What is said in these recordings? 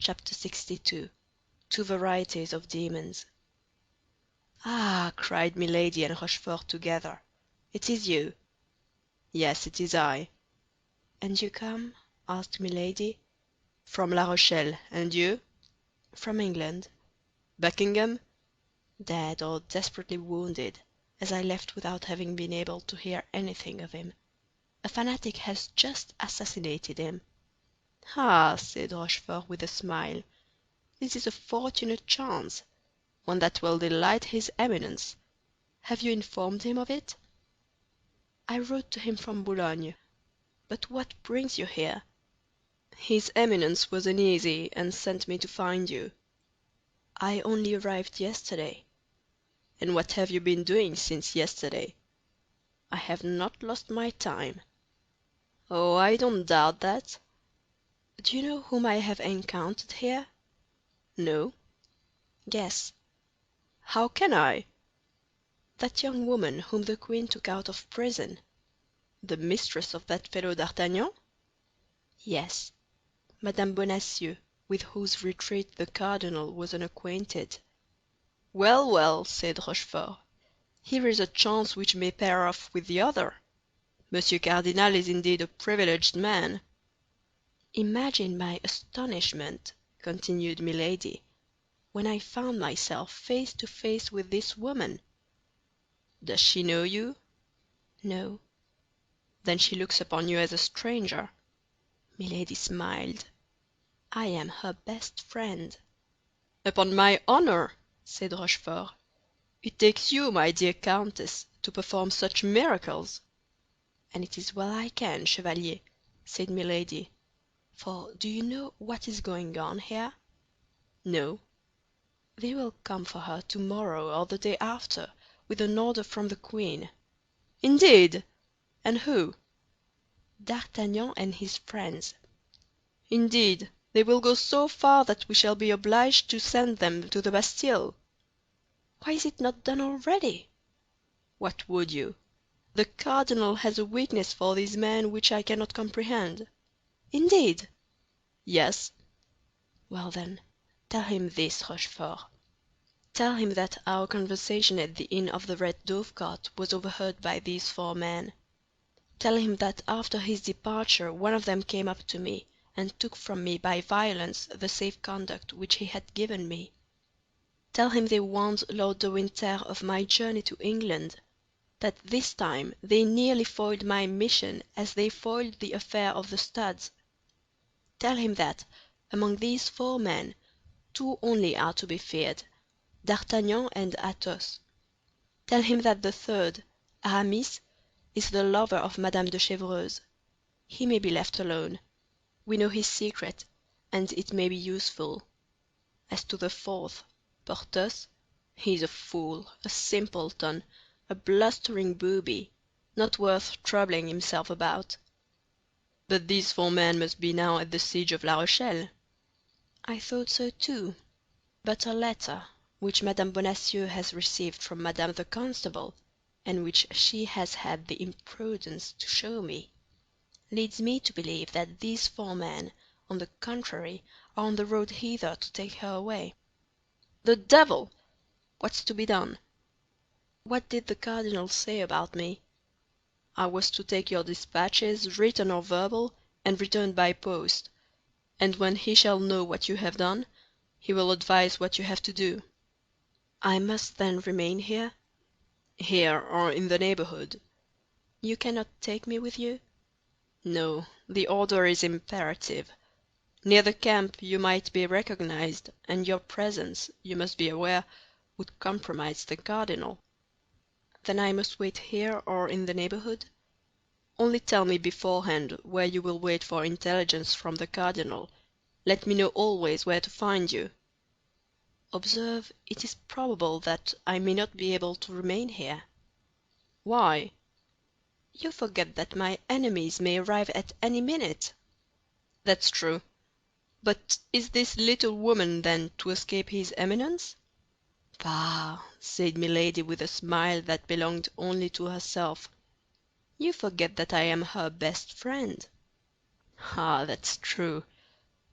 Chapter 62. Two Varieties of Demons. "Ah!" cried Milady and Rochefort together, "it is you?" "Yes, it is I." "And you come," asked Milady, "From La Rochelle, and you?" "from England." "Buckingham?" "Dead or desperately wounded, as I left without having been able to hear anything of him. A fanatic has just assassinated him." "Ah!" said Rochefort with a smile, "this is a fortunate chance, one that will delight his Eminence. Have you informed him of it?" "I wrote to him from Boulogne. But what brings you here?" "His Eminence was uneasy, and sent me to find you." "I only arrived yesterday." "And what have you been doing since yesterday?" "I have not lost my time." "Oh, I don't doubt that." "Do you know whom I have encountered here?" "No." "Guess." "How can I?" "That young woman whom the queen took out of prison." "The mistress of that fellow D'Artagnan?" "Yes, Madame Bonacieux, with whose retreat the cardinal was unacquainted." "Well, well," said Rochefort, "here is a chance which may pair off with the other. Monsieur Cardinal is indeed a privileged man." "Imagine my astonishment," continued Milady, "when I found myself face to face with this woman." "Does she know you?" "No." "Then she looks upon you as a stranger." Milady smiled. "I am her best friend." "Upon my honor," said Rochefort, "it takes you, my dear countess, to perform such miracles." "And it is well I can, Chevalier," said Milady; "for do you know what is going on here?" "No." "They will come for her tomorrow or the day after, with an order from the queen." "Indeed! And who?" "D'Artagnan and his friends." "Indeed, they will go so far that we shall be obliged to send them to the Bastille." "Why is it not done already?" "What would you? The cardinal has a weakness for these men which I cannot comprehend." "Indeed?" "Yes." "Well, then, tell him this, Rochefort. Tell him that our conversation at the Inn of the Red Dovecot was overheard by these four men. Tell him that after his departure one of them came up to me and took from me by violence the safe conduct which he had given me. Tell him they warned Lord de Winter of my journey to England, that this time they nearly foiled my mission as they foiled the affair of the studs. Tell him that, among these four men, two only are to be feared, D'Artagnan and Athos. Tell him that the third, Aramis, is the lover of Madame de Chevreuse. He may be left alone. We know his secret, and it may be useful. As to the fourth, Porthos, he is a fool, a simpleton, a blustering booby, not worth troubling himself about." "But these four men must be now at the siege of La Rochelle." "I thought so too; but a letter, which Madame Bonacieux has received from Madame the Constable, and which she has had the imprudence to show me, leads me to believe that these four men, on the contrary, are on the road hither to take her away." "The devil! What's to be done?" "What did the cardinal say about me?" "I was to take your dispatches, written or verbal, and return by post; and when he shall know what you have done, he will advise what you have to do." "I must then remain here?" "Here, or in the neighborhood." "You cannot take me with you?" "No, the order is imperative. Near the camp you might be recognized, and your presence, you must be aware, would compromise the cardinal." "Then I must wait here or in the neighborhood?" "Only tell me beforehand where you will wait for intelligence from the cardinal. Let me know always where to find you." "Observe, it is probable that I may not be able to remain here." "Why?" "You forget that my enemies may arrive at any minute." "That's true. But is this little woman, then, to escape his Eminence?" "Bah!" said Milady with a smile that belonged only to herself, "you forget that I am her best friend." "Ah, that's true.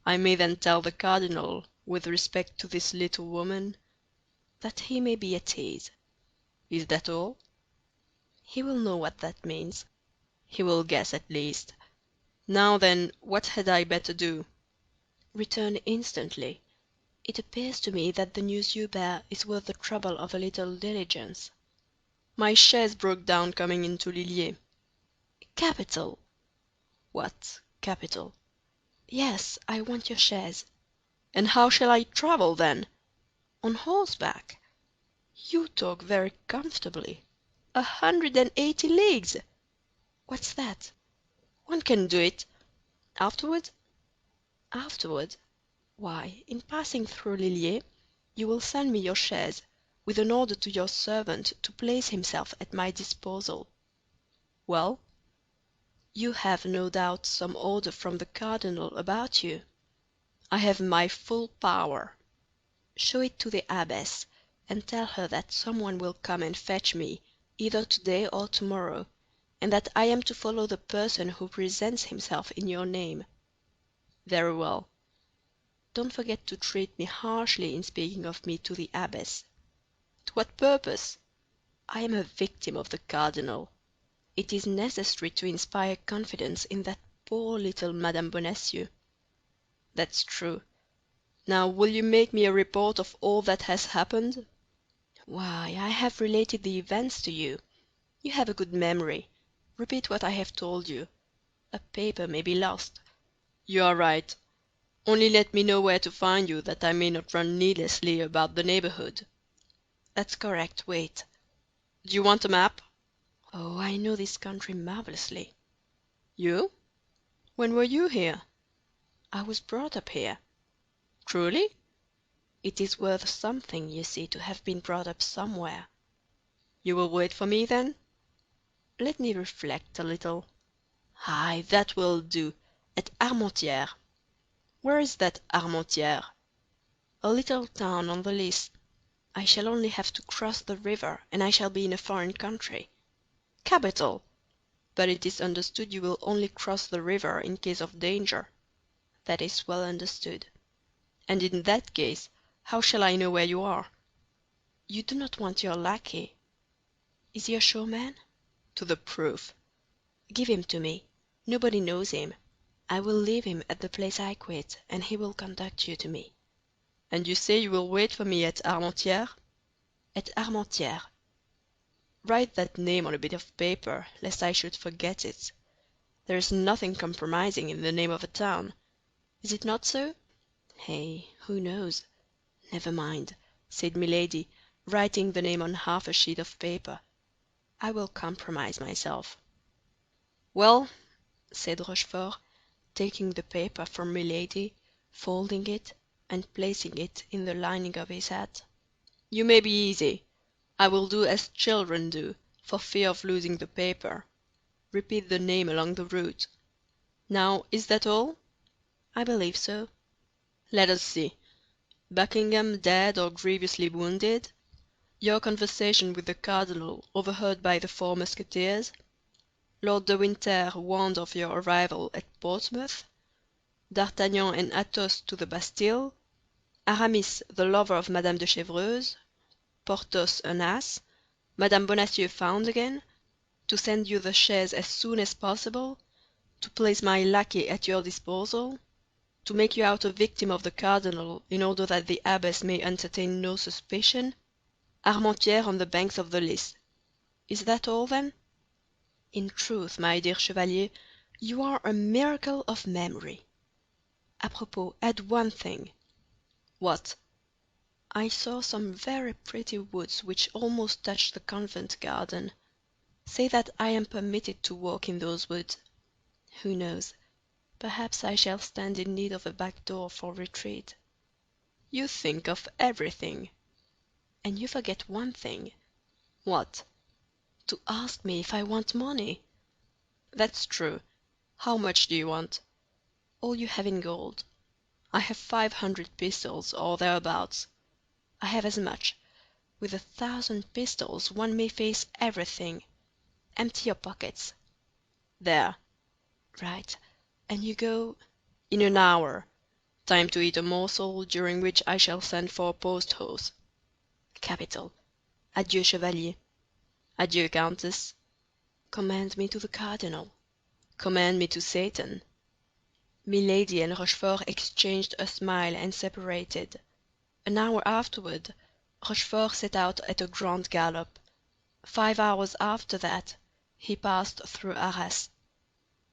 I may then tell the cardinal, with respect to this little woman—" "That he may be at ease." "Is that all?" "He will know what that means." "He will guess, at least. Now, then, what had I better do?" "Return instantly. It appears to me that the news you bear is worth the trouble of a little diligence." "My chaise broke down coming into Lilliers." "Capital!" "What capital?" "Yes, I want your chaise." "And how shall I travel, then?" "On horseback." "You talk very comfortably. 180 leagues!" "What's that?" "One can do it. Afterward?" "Afterward? Why, in passing through Lilliers, you will send me your chaise, with an order to your servant to place himself at my disposal." "Well?" "You have, no doubt, some order from the cardinal about you." "I have my full power." "Show it to the abbess, and tell her that some one will come and fetch me, either today or tomorrow, and that I am to follow the person who presents himself in your name." "Very well." "Don't forget to treat me harshly in speaking of me to the abbess." "To what purpose?" "I am a victim of the cardinal. It is necessary to inspire confidence in that poor little Madame Bonacieux." "That's true. Now, will you make me a report of all that has happened?" "Why, I have related the events to you. You have a good memory. Repeat what I have told you. A paper may be lost." "You are right. Only let me know where to find you, that I may not run needlessly about the neighborhood." "That's correct. Wait." "Do you want a map?" "Oh, I know this country marvelously." "You? When were you here?" "I was brought up here." "Truly?" "It is worth something, you see, to have been brought up somewhere." "You will wait for me, then?" "Let me reflect a little." "Aye, that will do. At Armentières." "Where is that Armentières?" "A little town on the Lys. I shall only have to cross the river, and I shall be in a foreign country." "Capital! But it is understood you will only cross the river in case of danger." "That is well understood." "And in that case, how shall I know where you are?" "You do not want your lackey. Is he a sure man?" "To the proof." "Give him to me. Nobody knows him. I will leave him at the place I quit, and he will conduct you to me." "And you say you will wait for me at Armentières?" "At Armentières." "Write that name on a bit of paper, lest I should forget it. There is nothing compromising in the name of a town. Is it not so?" "Eh, who knows? Never mind," said Milady, writing the name on half a sheet of paper. "I will compromise myself." "Well," said Rochefort, taking the paper from Milady, folding it, and placing it in the lining of his hat, "you may be easy. I will do as children do, for fear of losing the paper. Repeat the name along the route. Now, is that all?" "I believe so." "Let us see. Buckingham dead or grievously wounded. Your conversation with the cardinal overheard by the four Musketeers. Lord de Winter warned of your arrival at Portsmouth. D'Artagnan and Athos to the Bastille. Aramis, the lover of Madame de Chevreuse. Porthos an ass. Madame Bonacieux found again. To send you the chaise as soon as possible. To place my lackey at your disposal. To make you out a victim of the cardinal, in order that the abbess may entertain no suspicion. Armentières on the banks of the Lys. Is that all, then?" "In truth, my dear Chevalier, you are a miracle of memory. A propos, add one thing." "What?" "I saw some very pretty woods which almost touch the convent garden. Say that I am permitted to walk in those woods. Who knows? Perhaps I shall stand in need of a back door for retreat." "You think of everything." "And you forget one thing." "What?" "To ask me if I want money." "That's true. How much do you want?" "All you have in gold." "I have 500 pistoles, or thereabouts." "I have as much. With 1,000 pistoles one may face everything. Empty your pockets." "There." "Right. And you go—" "In an hour." Time to eat a morsel, during which I shall send for a post-horse. Capital. Adieu, chevalier. Adieu, countess. Commend me to the cardinal. Commend me to Satan." Milady and Rochefort exchanged a smile and separated. An hour afterward, Rochefort set out at a grand gallop. 5 hours after that, he passed through Arras.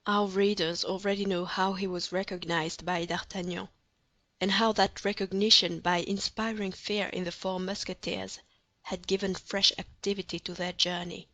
Our readers already know how he was recognized by D'Artagnan, and how that recognition, by inspiring fear in the four Musketeers, had given fresh activity to their journey.